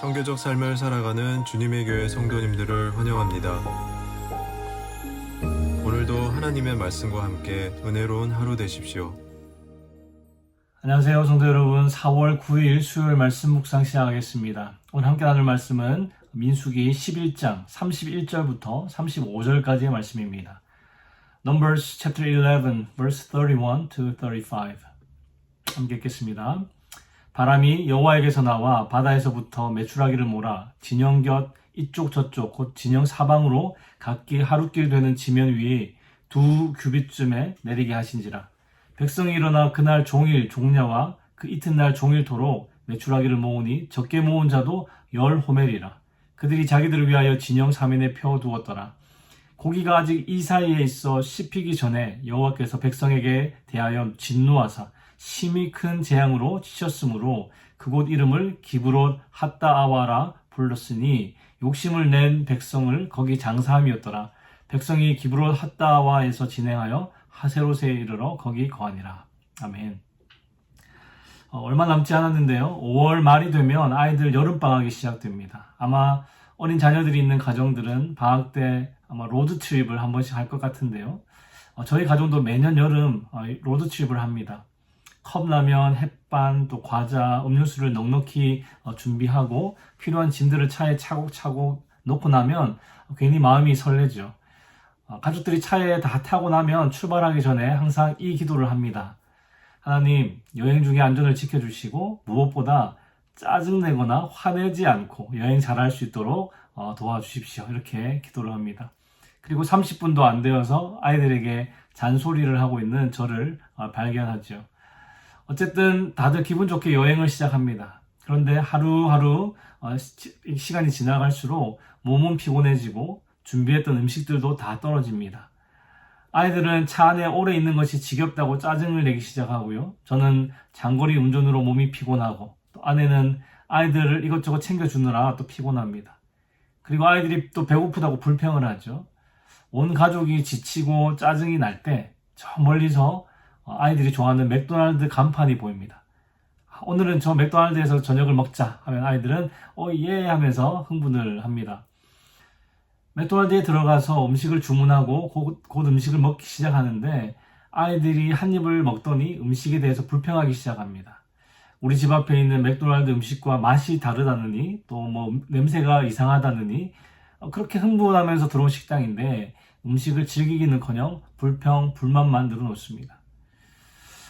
성교적 삶을 살아가는 주님의 교회 성도님들을 환영합니다. 오늘도 하나님의 말씀과 함께 은혜로운 하루 되십시오. 안녕하세요, 성도 여러분. 4월 9일 수요일 말씀 묵상 시작하겠습니다. 오늘 함께 나눌 말씀은 민수기 11장 31절부터 35절까지의 말씀입니다. Numbers chapter 11 verse 31 to 35. 함께 읽겠습니다. 바람이 여호와에게서 나와 바다에서부터 메추라기를 몰아 진영 곁 이쪽 저쪽 곧 진영 사방으로 각기 하루길 되는 지면 위에 2규빗쯤에 내리게 하신지라. 백성이 일어나 그날 종일 종려와 그 이튿날 종일토록 메추라기를 모으니 적게 모은 자도 10호멜이라. 그들이 자기들을 위하여 진영 사면에 펴두었더라. 고기가 아직 이 사이에 있어 씹히기 전에 여호와께서 백성에게 대하여 진노하사 심히 큰 재앙으로 치셨으므로 그곳 이름을 기브롯 핫다아와라 불렀으니 욕심을 낸 백성을 거기 장사함이었더라. 백성이 기브롯 핫다아와에서 진행하여 하세롯에 이르러 거기 거하니라. 아멘. 얼마 남지 않았는데요. 5월 말이 되면 아이들 여름방학이 시작됩니다. 아마 어린 자녀들이 있는 가정들은 방학 때 아마 로드트립을 한 번씩 할 것 같은데요. 저희 가정도 매년 여름 로드트립을 합니다. 컵라면, 햇반, 또 과자, 음료수를 넉넉히 준비하고 필요한 짐들을 차에 차곡차곡 넣고 나면 괜히 마음이 설레죠. 가족들이 차에 다 타고 나면 출발하기 전에 항상 이 기도를 합니다. 하나님, 여행 중에 안전을 지켜주시고 무엇보다 짜증내거나 화내지 않고 여행 잘할 수 있도록 도와주십시오. 이렇게 기도를 합니다. 그리고 30분도 안 되어서 아이들에게 잔소리를 하고 있는 저를 발견하죠. 어쨌든 다들 기분 좋게 여행을 시작합니다. 그런데 하루하루 시간이 지나갈수록 몸은 피곤해지고 준비했던 음식들도 다 떨어집니다. 아이들은 차 안에 오래 있는 것이 지겹다고 짜증을 내기 시작하고요. 저는 장거리 운전으로 몸이 피곤하고 또 아내는 아이들을 이것저것 챙겨주느라 또 피곤합니다. 그리고 아이들이 또 배고프다고 불평을 하죠. 온 가족이 지치고 짜증이 날 때 저 멀리서 아이들이 좋아하는 맥도날드 간판이 보입니다. 오늘은 저 맥도날드에서 저녁을 먹자 하면 아이들은 예 하면서 흥분을 합니다. 맥도날드에 들어가서 음식을 주문하고 곧 음식을 먹기 시작하는데 아이들이 한 입을 먹더니 음식에 대해서 불평하기 시작합니다. 우리 집 앞에 있는 맥도날드 음식과 맛이 다르다느니 또 뭐 냄새가 이상하다느니 그렇게 흥분하면서 들어온 식당인데 음식을 즐기기는커녕 불평, 불만만 늘어놓습니다.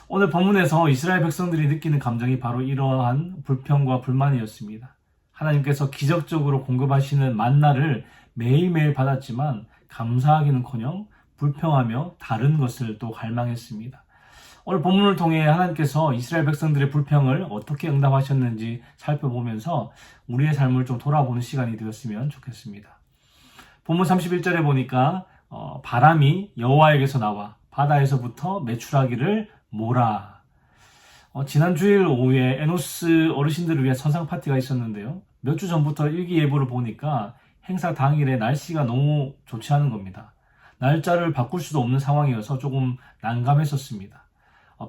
오늘 본문에서 이스라엘 백성들이 느끼는 감정이 바로 이러한 불평과 불만이었습니다. 하나님께서 기적적으로 공급하시는 만나를 매일매일 받았지만 감사하기는커녕 불평하며 다른 것을 또 갈망했습니다. 오늘 본문을 통해 하나님께서 이스라엘 백성들의 불평을 어떻게 응답하셨는지 살펴보면서 우리의 삶을 좀 돌아보는 시간이 되었으면 좋겠습니다. 본문 31절에 보니까 바람이 여호와에게서 나와 바다에서부터 메추라기를 몰아. 지난 주일 오후에 에노스 어르신들을 위한 선상 파티가 있었는데요. 몇 주 전부터 일기예보를 보니까 행사 당일에 날씨가 너무 좋지 않은 겁니다. 날짜를 바꿀 수도 없는 상황이어서 조금 난감했었습니다.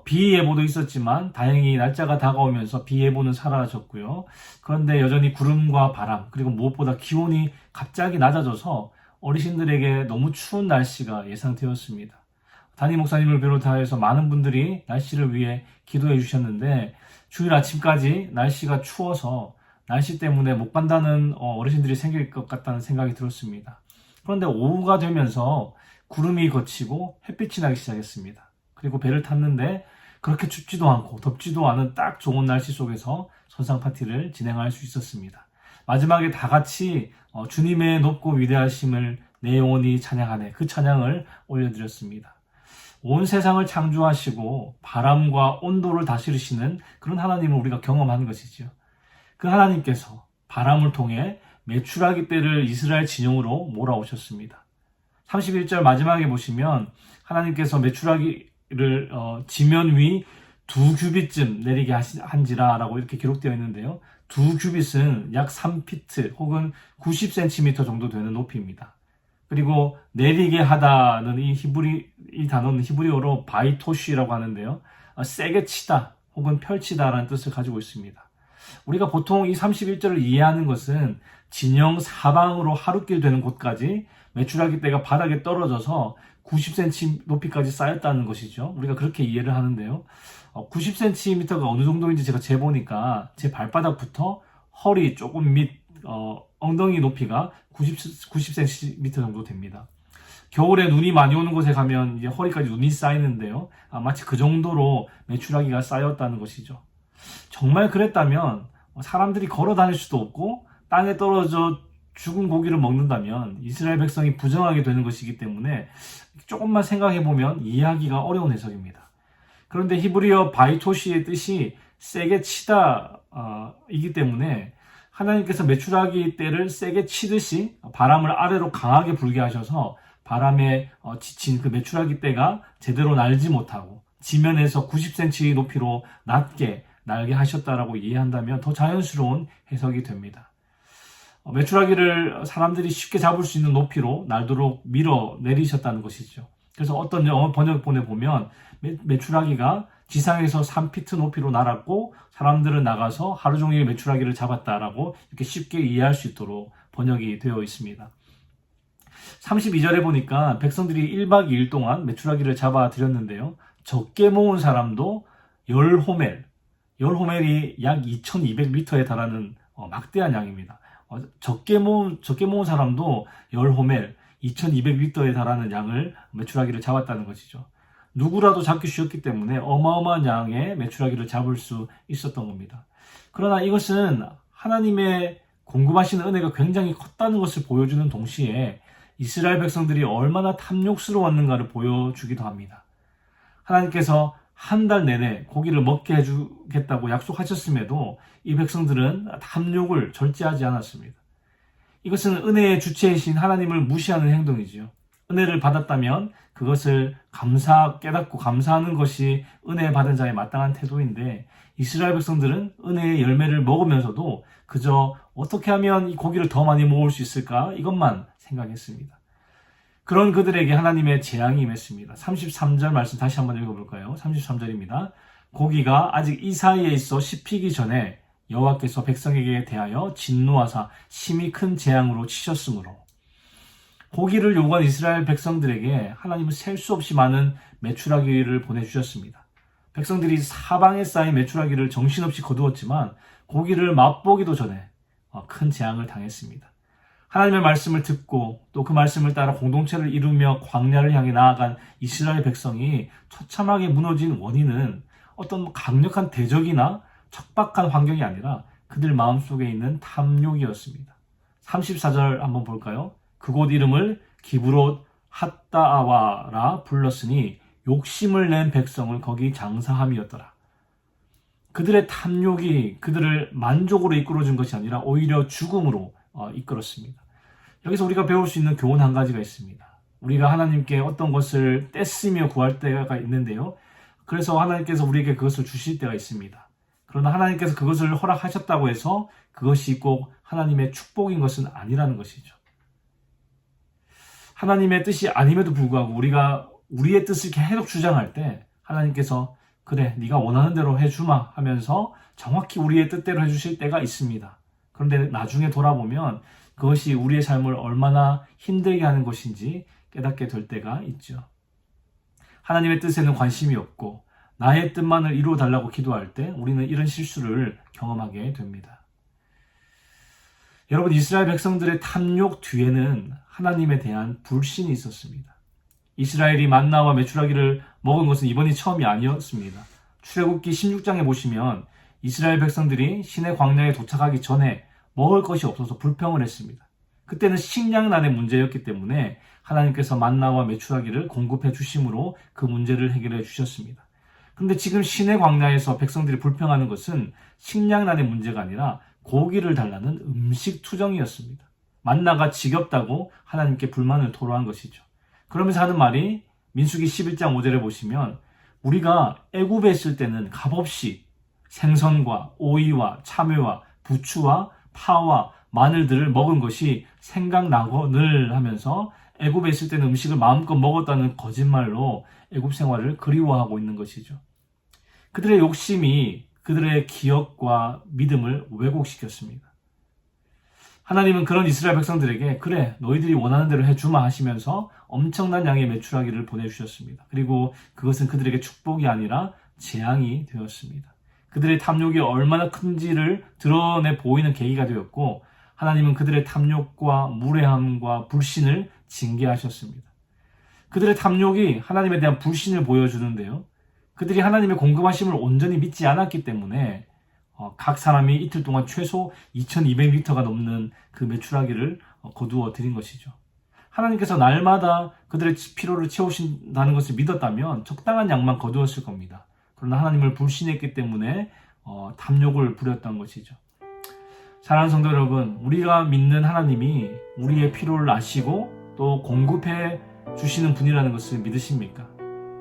비 예보도 있었지만 다행히 날짜가 다가오면서 비 예보는 사라졌고요. 그런데 여전히 구름과 바람 그리고 무엇보다 기온이 갑자기 낮아져서 어르신들에게 너무 추운 날씨가 예상되었습니다. 담임 목사님을 비롯하여서 많은 분들이 날씨를 위해 기도해 주셨는데 주일 아침까지 날씨가 추워서 날씨 때문에 못 간다는 어르신들이 생길 것 같다는 생각이 들었습니다. 그런데 오후가 되면서 구름이 걷히고 햇빛이 나기 시작했습니다. 그리고 배를 탔는데 그렇게 춥지도 않고 덥지도 않은 딱 좋은 날씨 속에서 선상 파티를 진행할 수 있었습니다. 마지막에 다 같이 주님의 높고 위대하심을 내 영혼이 찬양하네 그 찬양을 올려드렸습니다. 온 세상을 창조하시고 바람과 온도를 다스리시는 그런 하나님을 우리가 경험하는 것이죠. 그 하나님께서 바람을 통해 메추라기 떼를 이스라엘 진영으로 몰아오셨습니다. 31절 마지막에 보시면 하나님께서 메추라기를 지면 위 2규빗쯤 내리게 한지라 라고 이렇게 기록되어 있는데요. 2규빗은 약 3피트 혹은 90cm 정도 되는 높이입니다. 그리고 내리게 하다는 이 단어는 히브리어로 바이토쉬라고 하는데요. 세게 치다 혹은 펼치다라는 뜻을 가지고 있습니다. 우리가 보통 이 31절을 이해하는 것은 진영 사방으로 하루길 되는 곳까지 메추라기 떼가 바닥에 떨어져서 90cm 높이까지 쌓였다는 것이죠. 우리가 그렇게 이해를 하는데요. 90cm가 어느 정도인지 제가 재보니까 제 발바닥부터 허리 조금 밑 엉덩이 높이가 90cm 정도 됩니다. 겨울에 눈이 많이 오는 곳에 가면 이제 허리까지 눈이 쌓이는데요. 마치 그 정도로 메추라기가 쌓였다는 것이죠. 정말 그랬다면 사람들이 걸어 다닐 수도 없고 땅에 떨어져 죽은 고기를 먹는다면 이스라엘 백성이 부정하게 되는 것이기 때문에 조금만 생각해보면 이해하기가 어려운 해석입니다. 그런데 히브리어 바이토시의 뜻이 세게 치다 이기 때문에 하나님께서 메추라기 떼를 세게 치듯이 바람을 아래로 강하게 불게 하셔서 바람에 지친 그 메추라기 떼가 제대로 날지 못하고 지면에서 90cm 높이로 낮게 날게 하셨다라고 이해한다면 더 자연스러운 해석이 됩니다. 메추라기를 사람들이 쉽게 잡을 수 있는 높이로 날도록 밀어 내리셨다는 것이죠. 그래서 어떤 영어 번역본에 보면 메추라기가 지상에서 3피트 높이로 날았고 사람들은 나가서 하루 종일 메추라기를 잡았다라고 이렇게 쉽게 이해할 수 있도록 번역이 되어 있습니다. 32절에 보니까 백성들이 1박 2일 동안 메추라기를 잡아 들였는데요. 적게 모은 사람도 10호멜이 약 2200m에 달하는 막대한 양입니다. 적게 모은 사람도 10호멜, 2200m에 달하는 양을 메추라기를 잡았다는 것이죠. 누구라도 잡기 쉬웠기 때문에 어마어마한 양의 메추라기를 잡을 수 있었던 겁니다. 그러나 이것은 하나님의 공급하시는 은혜가 굉장히 컸다는 것을 보여주는 동시에 이스라엘 백성들이 얼마나 탐욕스러웠는가를 보여주기도 합니다. 하나님께서 한 달 내내 고기를 먹게 해주겠다고 약속하셨음에도 이 백성들은 탐욕을 절제하지 않았습니다. 이것은 은혜의 주체이신 하나님을 무시하는 행동이지요. 은혜를 받았다면 그것을 깨닫고 감사하는 것이 은혜 받은 자의 마땅한 태도인데 이스라엘 백성들은 은혜의 열매를 먹으면서도 그저 어떻게 하면 이 고기를 더 많이 먹을 수 있을까 이것만 생각했습니다. 그런 그들에게 하나님의 재앙이 임했습니다. 33절 말씀 다시 한번 읽어볼까요? 33절입니다. 고기가 아직 이 사이에 있어 씹히기 전에 여호와께서 백성에게 대하여 진노하사 심히 큰 재앙으로 치셨으므로 고기를 요구한 이스라엘 백성들에게 하나님은 셀 수 없이 많은 메추라기를 보내주셨습니다. 백성들이 사방에 쌓인 메추라기를 정신없이 거두었지만 고기를 맛보기도 전에 큰 재앙을 당했습니다. 하나님의 말씀을 듣고 또 그 말씀을 따라 공동체를 이루며 광야를 향해 나아간 이스라엘 백성이 처참하게 무너진 원인은 어떤 강력한 대적이나 척박한 환경이 아니라 그들 마음속에 있는 탐욕이었습니다. 34절 한번 볼까요? 그곳 이름을 기브롯 핫다아와라 불렀으니 욕심을 낸 백성을 거기 장사함이었더라. 그들의 탐욕이 그들을 만족으로 이끌어준 것이 아니라 오히려 죽음으로 이끌었습니다. 여기서 우리가 배울 수 있는 교훈 한 가지가 있습니다. 우리가 하나님께 어떤 것을 떼쓰며 구할 때가 있는데요. 그래서 하나님께서 우리에게 그것을 주실 때가 있습니다. 그러나 하나님께서 그것을 허락하셨다고 해서 그것이 꼭 하나님의 축복인 것은 아니라는 것이죠. 하나님의 뜻이 아님에도 불구하고 우리가 우리의 뜻을 계속 주장할 때 하나님께서 그래 네가 원하는 대로 해주마 하면서 정확히 우리의 뜻대로 해주실 때가 있습니다. 그런데 나중에 돌아보면 그것이 우리의 삶을 얼마나 힘들게 하는 것인지 깨닫게 될 때가 있죠. 하나님의 뜻에는 관심이 없고 나의 뜻만을 이루어 달라고 기도할 때 우리는 이런 실수를 경험하게 됩니다. 여러분, 이스라엘 백성들의 탐욕 뒤에는 하나님에 대한 불신이 있었습니다. 이스라엘이 만나와 메추라기를 먹은 것은 이번이 처음이 아니었습니다. 출애굽기 16장에 보시면 이스라엘 백성들이 시내 광야에 도착하기 전에 먹을 것이 없어서 불평을 했습니다. 그때는 식량난의 문제였기 때문에 하나님께서 만나와 메추라기를 공급해 주심으로 그 문제를 해결해 주셨습니다. 그런데 지금 시내 광야에서 백성들이 불평하는 것은 식량난의 문제가 아니라 고기를 달라는 음식 투정이었습니다. 만나가 지겹다고 하나님께 불만을 토로한 것이죠. 그러면서 하는 말이 민수기 11장 5절에 보시면 우리가 애굽에 있을 때는 값없이 생선과 오이와 참외와 부추와 파와 마늘들을 먹은 것이 생각나거늘 하면서 애굽에 있을 때는 음식을 마음껏 먹었다는 거짓말로 애굽 생활을 그리워하고 있는 것이죠. 그들의 욕심이 그들의 기억과 믿음을 왜곡시켰습니다. 하나님은 그런 이스라엘 백성들에게 그래 너희들이 원하는 대로 해주마 하시면서 엄청난 양의 메추라기를 보내주셨습니다. 그리고 그것은 그들에게 축복이 아니라 재앙이 되었습니다. 그들의 탐욕이 얼마나 큰지를 드러내 보이는 계기가 되었고 하나님은 그들의 탐욕과 무례함과 불신을 징계하셨습니다. 그들의 탐욕이 하나님에 대한 불신을 보여주는데요. 그들이 하나님의 공급하심을 온전히 믿지 않았기 때문에 각 사람이 이틀 동안 최소 2200리터가 넘는 그 메추라기를 거두어 드린 것이죠. 하나님께서 날마다 그들의 피로를 채우신다는 것을 믿었다면 적당한 양만 거두었을 겁니다. 그러나 하나님을 불신했기 때문에 탐욕을 부렸던 것이죠. 사랑하는 성도 여러분, 우리가 믿는 하나님이 우리의 피로를 아시고 또 공급해 주시는 분이라는 것을 믿으십니까?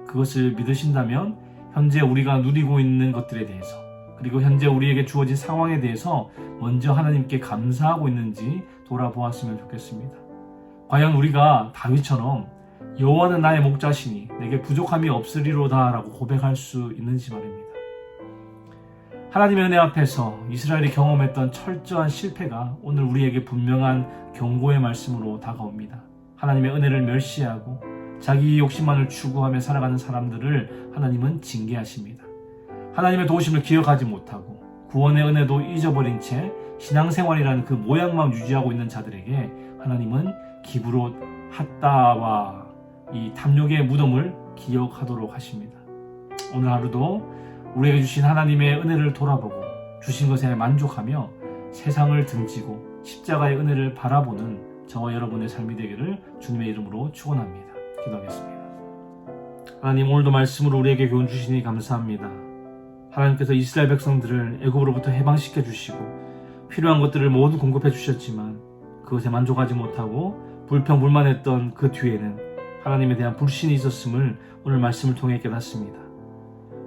그것을 믿으신다면 현재 우리가 누리고 있는 것들에 대해서 그리고 현재 우리에게 주어진 상황에 대해서 먼저 하나님께 감사하고 있는지 돌아보았으면 좋겠습니다. 과연 우리가 다윗처럼 여호와는 나의 목자시니 내게 부족함이 없으리로다 라고 고백할 수 있는지 말입니다. 하나님의 은혜 앞에서 이스라엘이 경험했던 철저한 실패가 오늘 우리에게 분명한 경고의 말씀으로 다가옵니다. 하나님의 은혜를 멸시하고 자기 욕심만을 추구하며 살아가는 사람들을 하나님은 징계하십니다. 하나님의 도우심을 기억하지 못하고 구원의 은혜도 잊어버린 채 신앙생활이라는 그 모양만 유지하고 있는 자들에게 하나님은 기브롯 핫다와 이 탐욕의 무덤을 기억하도록 하십니다. 오늘 하루도 우리에게 주신 하나님의 은혜를 돌아보고 주신 것에 만족하며 세상을 등지고 십자가의 은혜를 바라보는 저와 여러분의 삶이 되기를 주님의 이름으로 축원합니다. 기도하겠습니다. 하나님, 오늘도 말씀으로 우리에게 교훈 주시니 감사합니다. 하나님께서 이스라엘 백성들을 애굽으로부터 해방시켜 주시고 필요한 것들을 모두 공급해 주셨지만 그것에 만족하지 못하고 불평불만했던 그 뒤에는 하나님에 대한 불신이 있었음을 오늘 말씀을 통해 깨닫습니다.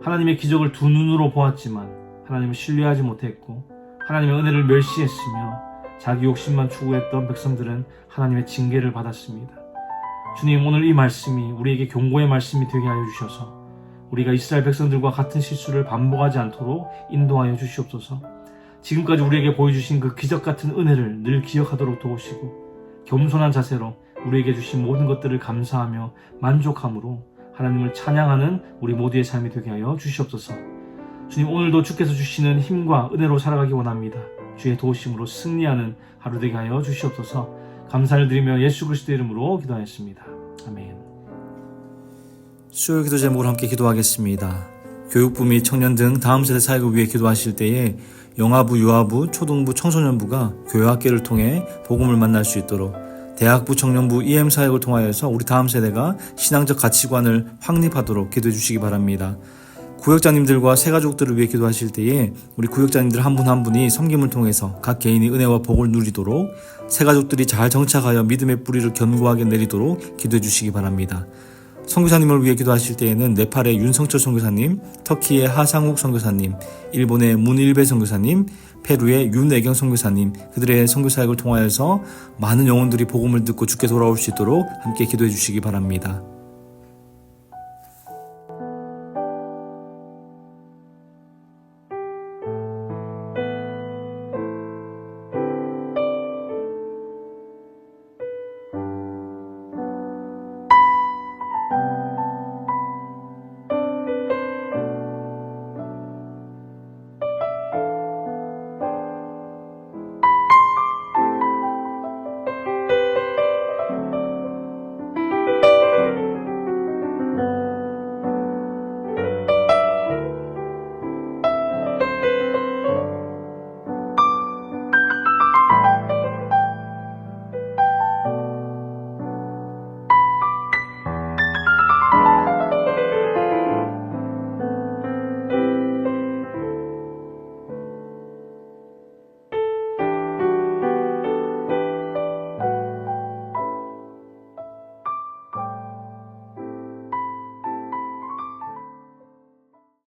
하나님의 기적을 두 눈으로 보았지만 하나님을 신뢰하지 못했고 하나님의 은혜를 멸시했으며 자기 욕심만 추구했던 백성들은 하나님의 징계를 받았습니다. 주님, 오늘 이 말씀이 우리에게 경고의 말씀이 되게 하여 주셔서 우리가 이스라엘 백성들과 같은 실수를 반복하지 않도록 인도하여 주시옵소서. 지금까지 우리에게 보여주신 그 기적 같은 은혜를 늘 기억하도록 도우시고 겸손한 자세로 우리에게 주신 모든 것들을 감사하며 만족함으로 하나님을 찬양하는 우리 모두의 삶이 되게 하여 주시옵소서. 주님, 오늘도 주께서 주시는 힘과 은혜로 살아가기 원합니다. 주의 도우심으로 승리하는 하루 되게 하여 주시옵소서. 감사를 드리며 예수 그리스도의 이름으로 기도하였습니다. 아멘. 수요 기도 제목으로 함께 기도하겠습니다. 교육부 및 청년 등 다음 세대 사역을 위해 기도하실 때에 영아부, 유아부, 초등부, 청소년부가 교회학계를 통해 복음을 만날 수 있도록 대학부, 청년부, EM 사역을 통하여서 우리 다음 세대가 신앙적 가치관을 확립하도록 기도해 주시기 바랍니다. 구역장님들과 새가족들을 위해 기도하실 때에 우리 구역장님들 한 분 한 분이 섬김을 통해서 각 개인이 은혜와 복을 누리도록 새가족들이 잘 정착하여 믿음의 뿌리를 견고하게 내리도록 기도해 주시기 바랍니다. 선교사님을 위해 기도하실 때에는 네팔의 윤성철 선교사님, 터키의 하상욱 선교사님, 일본의 문일배 선교사님, 페루의 윤애경 선교사님, 그들의 선교사역을 통하여서 많은 영혼들이 복음을 듣고 주께 돌아올 수 있도록 함께 기도해 주시기 바랍니다.